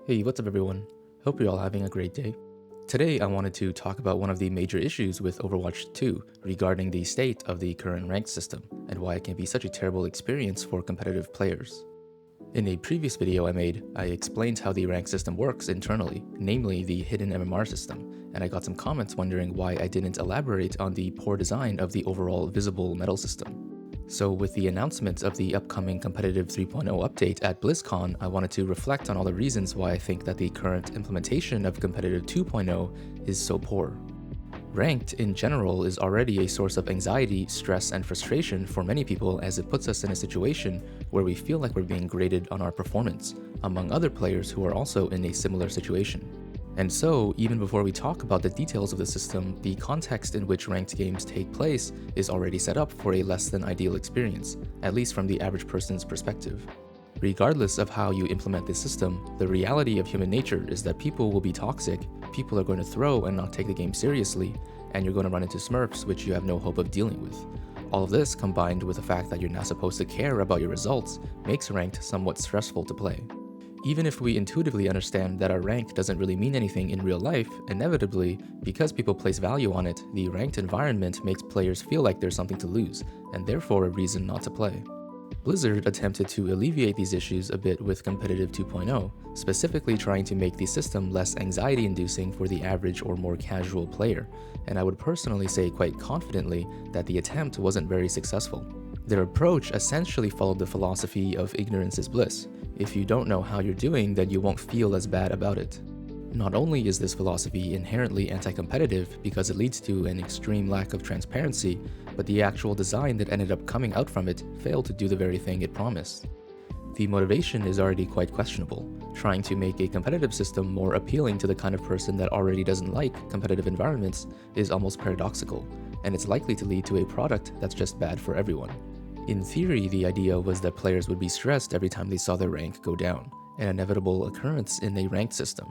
Hey, what's up everyone? Hope you're all having a great day. Today I wanted to talk about one of the major issues with Overwatch 2 regarding the state of the current ranked system and why it can be such a terrible experience for competitive players. In a previous video I made, I explained how the rank system works internally, namely the hidden MMR system, and I got some comments wondering why I didn't elaborate on the poor design of the overall visible medal system. So with the announcement of the upcoming Competitive 3.0 update at BlizzCon, I wanted to reflect on all the reasons why I think that the current implementation of Competitive 2.0 is so poor. Ranked in general is already a source of anxiety, stress, and frustration for many people, as it puts us in a situation where we feel like we're being graded on our performance, among other players who are also in a similar situation. And so, even before we talk about the details of the system, the context in which ranked games take place is already set up for a less than ideal experience, at least from the average person's perspective. Regardless of how you implement this system, the reality of human nature is that people will be toxic, people are going to throw and not take the game seriously, and you're going to run into smurfs which you have no hope of dealing with. All of this, combined with the fact that you're not supposed to care about your results, makes ranked somewhat stressful to play. Even if we intuitively understand that our rank doesn't really mean anything in real life, inevitably, because people place value on it, the ranked environment makes players feel like there's something to lose, and therefore a reason not to play. Blizzard attempted to alleviate these issues a bit with Competitive 2.0, specifically trying to make the system less anxiety-inducing for the average or more casual player, and I would personally say quite confidently that the attempt wasn't very successful. Their approach essentially followed the philosophy of ignorance is bliss. If you don't know how you're doing, then you won't feel as bad about it. Not only is this philosophy inherently anti-competitive because it leads to an extreme lack of transparency, but the actual design that ended up coming out from it failed to do the very thing it promised. The motivation is already quite questionable. Trying to make a competitive system more appealing to the kind of person that already doesn't like competitive environments is almost paradoxical, and it's likely to lead to a product that's just bad for everyone. In theory, the idea was that players would be stressed every time they saw their rank go down, an inevitable occurrence in a ranked system.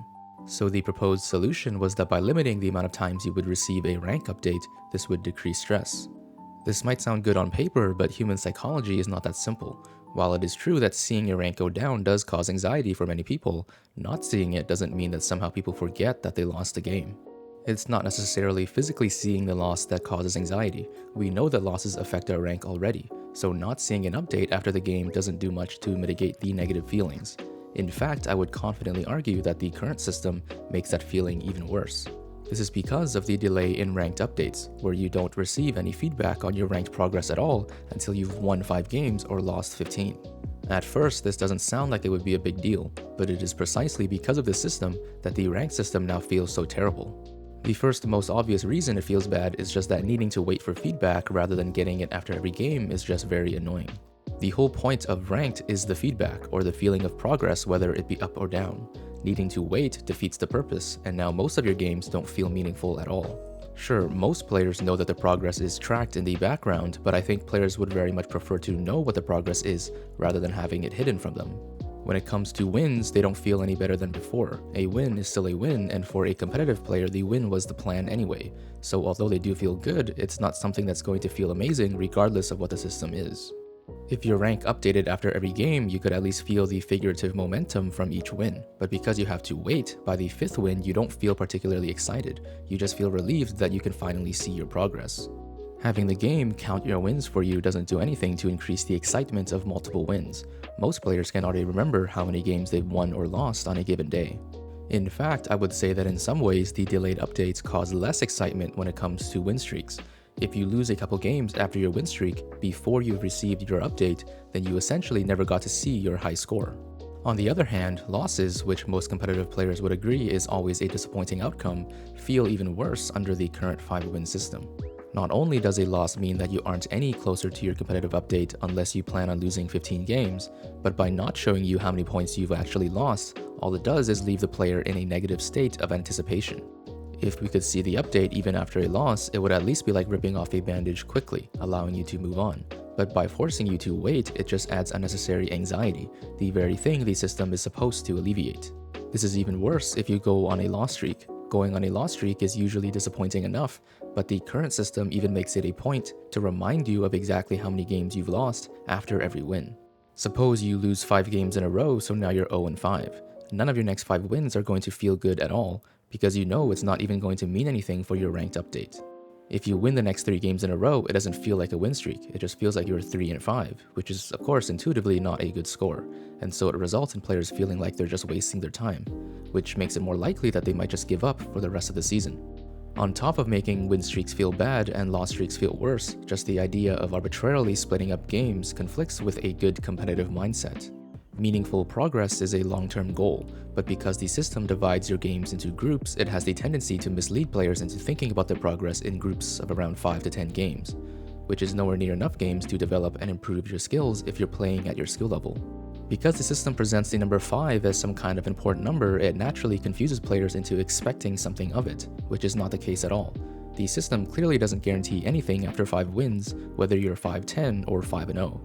So the proposed solution was that by limiting the amount of times you would receive a rank update, this would decrease stress. This might sound good on paper, but human psychology is not that simple. While it is true that seeing your rank go down does cause anxiety for many people, not seeing it doesn't mean that somehow people forget that they lost a game. It's not necessarily physically seeing the loss that causes anxiety. We know that losses affect our rank already, so not seeing an update after the game doesn't do much to mitigate the negative feelings. In fact, I would confidently argue that the current system makes that feeling even worse. This is because of the delay in ranked updates, where you don't receive any feedback on your ranked progress at all until you've won 5 games or lost 15. At first, this doesn't sound like it would be a big deal, but it is precisely because of this system that the ranked system now feels so terrible. The first most obvious reason it feels bad is just that needing to wait for feedback rather than getting it after every game is just very annoying. The whole point of ranked is the feedback, or the feeling of progress, whether it be up or down. Needing to wait defeats the purpose, and now most of your games don't feel meaningful at all. Sure, most players know that the progress is tracked in the background, but I think players would very much prefer to know what the progress is rather than having it hidden from them. When it comes to wins, they don't feel any better than before. A win is still a win, and for a competitive player, the win was the plan anyway. So although they do feel good, it's not something that's going to feel amazing regardless of what the system is. If your rank updated after every game, you could at least feel the figurative momentum from each win. But because you have to wait, by the 5th win, you don't feel particularly excited. You just feel relieved that you can finally see your progress. Having the game count your wins for you doesn't do anything to increase the excitement of multiple wins. Most players can already remember how many games they've won or lost on a given day. In fact, I would say that in some ways, the delayed updates cause less excitement when it comes to win streaks. If you lose a couple games after your win streak before you've received your update, then you essentially never got to see your high score. On the other hand, losses, which most competitive players would agree is always a disappointing outcome, feel even worse under the current 5-win system. Not only does a loss mean that you aren't any closer to your competitive update unless you plan on losing 15 games, but by not showing you how many points you've actually lost, all it does is leave the player in a negative state of anticipation. If we could see the update even after a loss, it would at least be like ripping off a bandage quickly, allowing you to move on. But by forcing you to wait, it just adds unnecessary anxiety, the very thing the system is supposed to alleviate. This is even worse if you go on a loss streak. Going on a loss streak is usually disappointing enough, but the current system even makes it a point to remind you of exactly how many games you've lost after every win. Suppose you lose 5 games in a row, so now you're 0-5. none of your next 5 wins are going to feel good at all, because you know it's not even going to mean anything for your ranked update. If you win the next 3 games in a row, it doesn't feel like a win streak, it just feels like you're 3-5, which is of course intuitively not a good score, and so it results in players feeling like they're just wasting their time, which makes it more likely that they might just give up for the rest of the season. On top of making win streaks feel bad and loss streaks feel worse, just the idea of arbitrarily splitting up games conflicts with a good competitive mindset. Meaningful progress is a long-term goal, but because the system divides your games into groups, it has the tendency to mislead players into thinking about their progress in groups of around 5 to 10 games, which is nowhere near enough games to develop and improve your skills if you're playing at your skill level. Because the system presents the number 5 as some kind of important number, it naturally confuses players into expecting something of it, which is not the case at all. The system clearly doesn't guarantee anything after 5 wins, whether you're 5-10 or 5-0.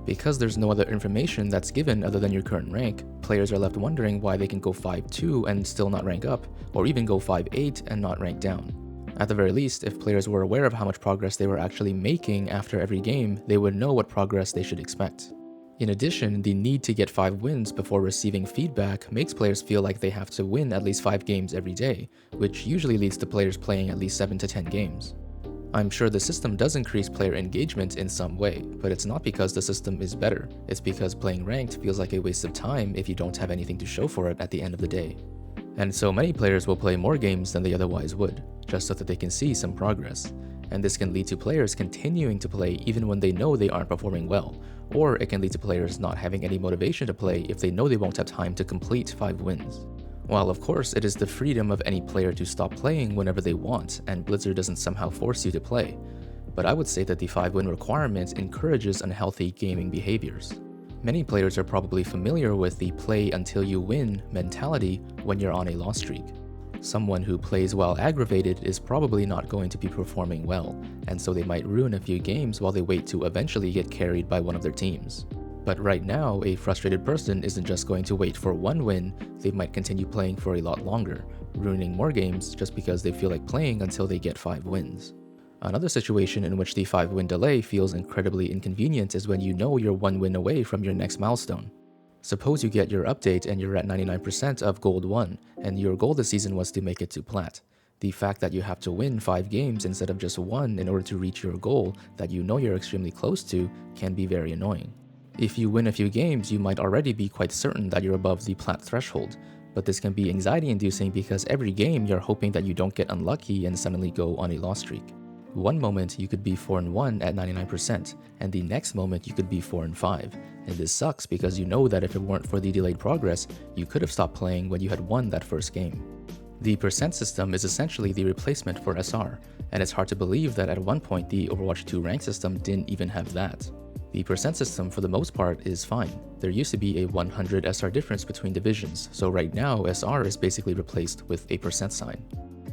Because there's no other information that's given other than your current rank, players are left wondering why they can go 5-2 and still not rank up, or even go 5-8 and not rank down. At the very least, if players were aware of how much progress they were actually making after every game, they would know what progress they should expect. In addition, the need to get 5 wins before receiving feedback makes players feel like they have to win at least 5 games every day, which usually leads to players playing at least 7 to 10 games. I'm sure the system does increase player engagement in some way, but it's not because the system is better, it's because playing ranked feels like a waste of time if you don't have anything to show for it at the end of the day. And so many players will play more games than they otherwise would, just so that they can see some progress. And this can lead to players continuing to play even when they know they aren't performing well, or it can lead to players not having any motivation to play if they know they won't have time to complete 5 wins. While of course it is the freedom of any player to stop playing whenever they want, and Blizzard doesn't somehow force you to play, but I would say that the 5-win requirement encourages unhealthy gaming behaviors. Many players are probably familiar with the play until you win mentality when you're on a loss streak. Someone who plays while aggravated is probably not going to be performing well, and so they might ruin a few games while they wait to eventually get carried by one of their teams. But right now, a frustrated person isn't just going to wait for 1 win, they might continue playing for a lot longer, ruining more games just because they feel like playing until they get 5 wins. Another situation in which the 5-win delay feels incredibly inconvenient is when you know you're 1 win away from your next milestone. Suppose you get your update and you're at 99% of Gold 1, and your goal this season was to make it to Plat. The fact that you have to win 5 games instead of just 1 in order to reach your goal that you know you're extremely close to can be very annoying. If you win a few games, you might already be quite certain that you're above the Plat threshold, but this can be anxiety-inducing because every game you're hoping that you don't get unlucky and suddenly go on a loss streak. One moment you could be 4-1 at 99%, and the next moment you could be 4-5, and this sucks because you know that if it weren't for the delayed progress, you could have stopped playing when you had won that first game. The percent system is essentially the replacement for SR, and it's hard to believe that at one point the Overwatch 2 rank system didn't even have that. The percent system for the most part is fine. There used to be a 100 SR difference between divisions, so right now SR is basically replaced with a percent sign.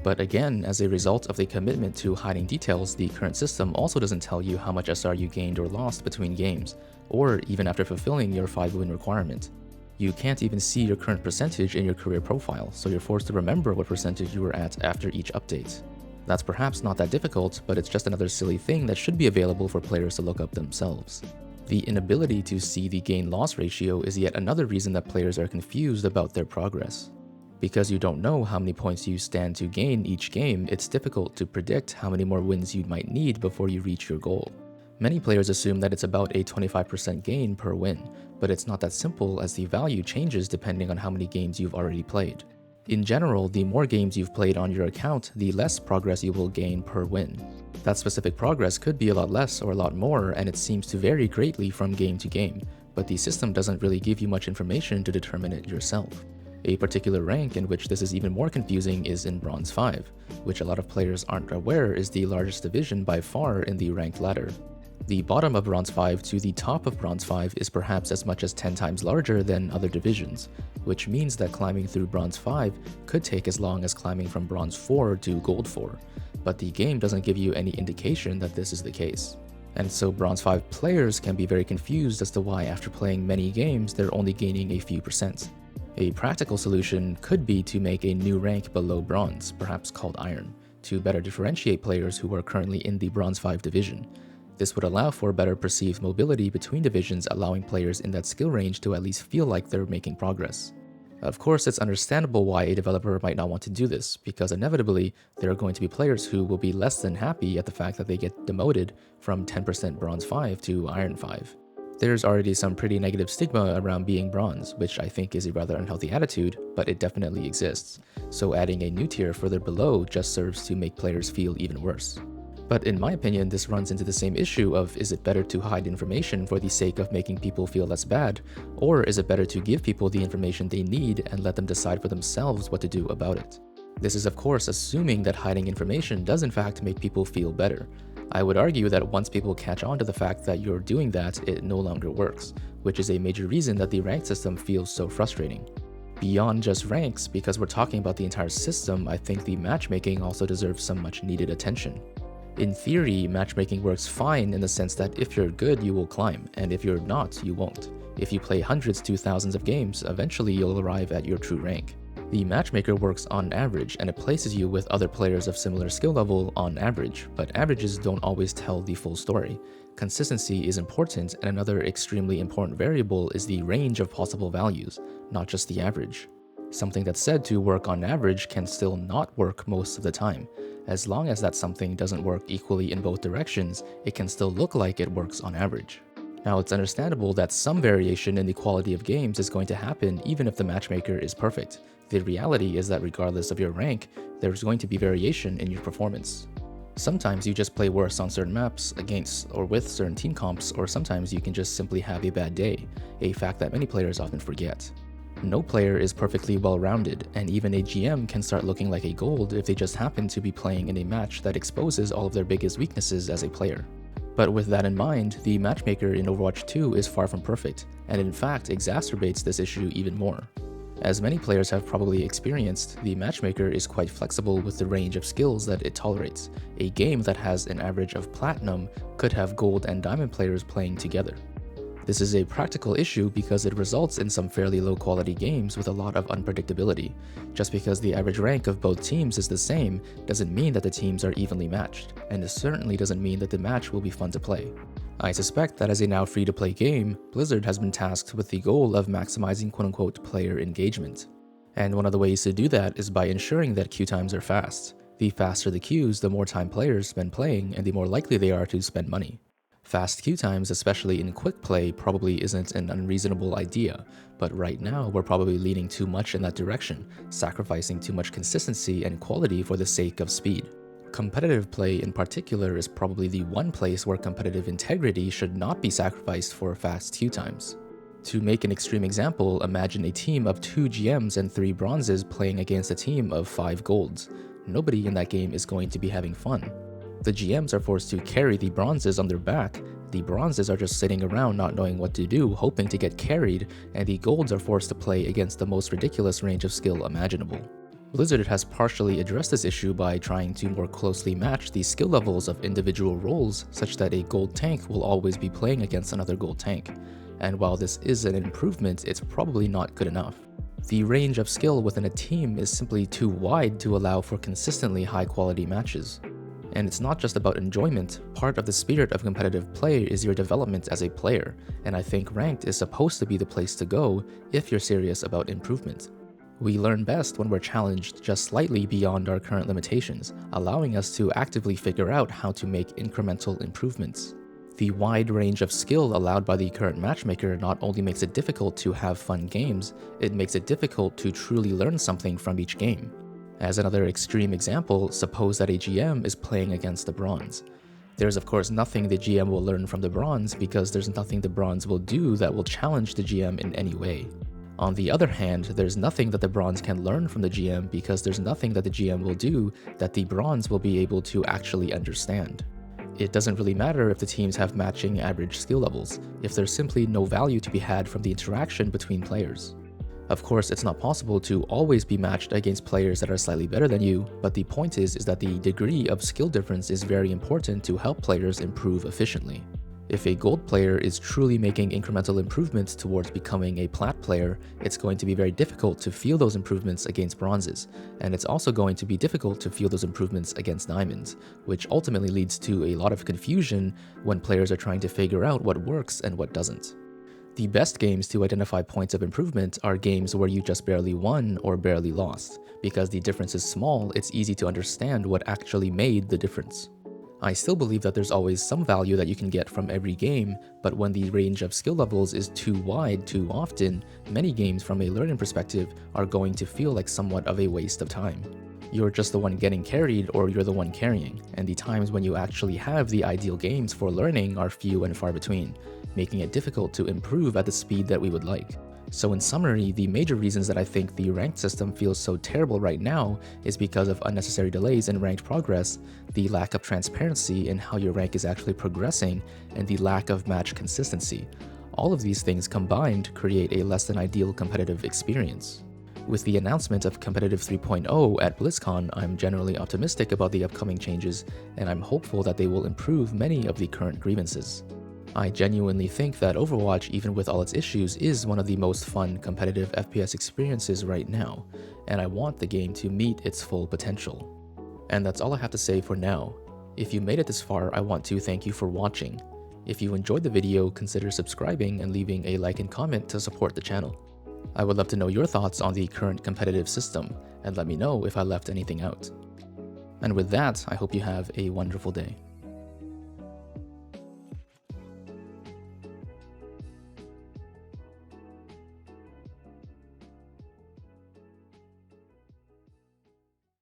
But again, as a result of the commitment to hiding details, the current system also doesn't tell you how much SR you gained or lost between games, or even after fulfilling your 5-win requirement. You can't even see your current percentage in your career profile, so you're forced to remember what percentage you were at after each update. That's perhaps not that difficult, but it's just another silly thing that should be available for players to look up themselves. The inability to see the gain-loss ratio is yet another reason that players are confused about their progress. Because you don't know how many points you stand to gain each game, it's difficult to predict how many more wins you might need before you reach your goal. Many players assume that it's about a 25% gain per win, but it's not that simple as the value changes depending on how many games you've already played. In general, the more games you've played on your account, the less progress you will gain per win. That specific progress could be a lot less or a lot more, and it seems to vary greatly from game to game, but the system doesn't really give you much information to determine it yourself. A particular rank in which this is even more confusing is in Bronze 5, which a lot of players aren't aware is the largest division by far in the ranked ladder. The bottom of Bronze 5 to the top of Bronze 5 is perhaps as much as 10 times larger than other divisions, which means that climbing through Bronze 5 could take as long as climbing from Bronze 4 to Gold 4, but the game doesn't give you any indication that this is the case. And so Bronze 5 players can be very confused as to why after playing many games they're only gaining a few percent. A practical solution could be to make a new rank below Bronze, perhaps called Iron, to better differentiate players who are currently in the Bronze 5 division. This would allow for better perceived mobility between divisions, allowing players in that skill range to at least feel like they're making progress. Of course, it's understandable why a developer might not want to do this, because inevitably, there are going to be players who will be less than happy at the fact that they get demoted from 10% Bronze 5 to Iron 5. There's already some pretty negative stigma around being bronze, which I think is a rather unhealthy attitude, but it definitely exists. So adding a new tier further below just serves to make players feel even worse. But in my opinion, this runs into the same issue of, is it better to hide information for the sake of making people feel less bad, or is it better to give people the information they need and let them decide for themselves what to do about it? This is of course assuming that hiding information does in fact make people feel better. I would argue that once people catch on to the fact that you're doing that, it no longer works, which is a major reason that the ranked system feels so frustrating. Beyond just ranks, because we're talking about the entire system, I think the matchmaking also deserves some much needed attention. In theory, matchmaking works fine in the sense that if you're good, you will climb, and if you're not, you won't. If you play hundreds to thousands of games, eventually you'll arrive at your true rank. The matchmaker works on average, and it places you with other players of similar skill level on average, but averages don't always tell the full story. Consistency is important, and another extremely important variable is the range of possible values, not just the average. Something that's said to work on average can still not work most of the time. As long as that something doesn't work equally in both directions, it can still look like it works on average. Now, it's understandable that some variation in the quality of games is going to happen even if the matchmaker is perfect. The reality is that regardless of your rank, there's going to be variation in your performance. Sometimes you just play worse on certain maps against or with certain team comps, or sometimes you can just simply have a bad day, a fact that many players often forget. No player is perfectly well-rounded, and even a GM can start looking like a gold if they just happen to be playing in a match that exposes all of their biggest weaknesses as a player. But with that in mind, the matchmaker in Overwatch 2 is far from perfect, and in fact exacerbates this issue even more. As many players have probably experienced, the matchmaker is quite flexible with the range of skills that it tolerates. A game that has an average of Platinum could have Gold and Diamond players playing together. This is a practical issue because it results in some fairly low quality games with a lot of unpredictability. Just because the average rank of both teams is the same doesn't mean that the teams are evenly matched, and it certainly doesn't mean that the match will be fun to play. I suspect that as a now free-to-play game, Blizzard has been tasked with the goal of maximizing quote-unquote player engagement. And one of the ways to do that is by ensuring that queue times are fast. The faster the queues, the more time players spend playing, and the more likely they are to spend money. Fast queue times, especially in quick play, probably isn't an unreasonable idea, but right now we're probably leaning too much in that direction, sacrificing too much consistency and quality for the sake of speed. Competitive play in particular is probably the one place where competitive integrity should not be sacrificed for fast queue times. To make an extreme example, imagine a team of 2 GMs and 3 bronzes playing against a team of 5 golds. Nobody in that game is going to be having fun. The GMs are forced to carry the bronzes on their back, the bronzes are just sitting around not knowing what to do, hoping to get carried, and the golds are forced to play against the most ridiculous range of skill imaginable. Blizzard has partially addressed this issue by trying to more closely match the skill levels of individual roles such that a gold tank will always be playing against another gold tank. And while this is an improvement, it's probably not good enough. The range of skill within a team is simply too wide to allow for consistently high quality matches. And it's not just about enjoyment, part of the spirit of competitive play is your development as a player, and I think ranked is supposed to be the place to go if you're serious about improvement. We learn best when we're challenged just slightly beyond our current limitations, allowing us to actively figure out how to make incremental improvements. The wide range of skill allowed by the current matchmaker not only makes it difficult to have fun games, it makes it difficult to truly learn something from each game. As another extreme example, suppose that a GM is playing against the bronze. There's of course nothing the GM will learn from the bronze because there's nothing the bronze will do that will challenge the GM in any way. On the other hand, there's nothing that the bronze can learn from the GM because there's nothing that the GM will do that the bronze will be able to actually understand. It doesn't really matter if the teams have matching average skill levels, if there's simply no value to be had from the interaction between players. Of course, it's not possible to always be matched against players that are slightly better than you, but the point is that the degree of skill difference is very important to help players improve efficiently. If a gold player is truly making incremental improvements towards becoming a plat player, it's going to be very difficult to feel those improvements against bronzes, and it's also going to be difficult to feel those improvements against diamonds, which ultimately leads to a lot of confusion when players are trying to figure out what works and what doesn't. The best games to identify points of improvement are games where you just barely won or barely lost. Because the difference is small, it's easy to understand what actually made the difference. I still believe that there's always some value that you can get from every game, but when the range of skill levels is too wide too often, many games from a learning perspective are going to feel like somewhat of a waste of time. You're just the one getting carried or you're the one carrying, and the times when you actually have the ideal games for learning are few and far between, making it difficult to improve at the speed that we would like. So in summary, the major reasons that I think the ranked system feels so terrible right now is because of unnecessary delays in ranked progress, the lack of transparency in how your rank is actually progressing, and the lack of match consistency. All of these things combined create a less than ideal competitive experience. With the announcement of Competitive 3.0 at BlizzCon, I'm generally optimistic about the upcoming changes, and I'm hopeful that they will improve many of the current grievances. I genuinely think that Overwatch, even with all its issues, is one of the most fun competitive FPS experiences right now, and I want the game to meet its full potential. And that's all I have to say for now. If you made it this far, I want to thank you for watching. If you enjoyed the video, consider subscribing and leaving a like and comment to support the channel. I would love to know your thoughts on the current competitive system, and let me know if I left anything out. And with that, I hope you have a wonderful day.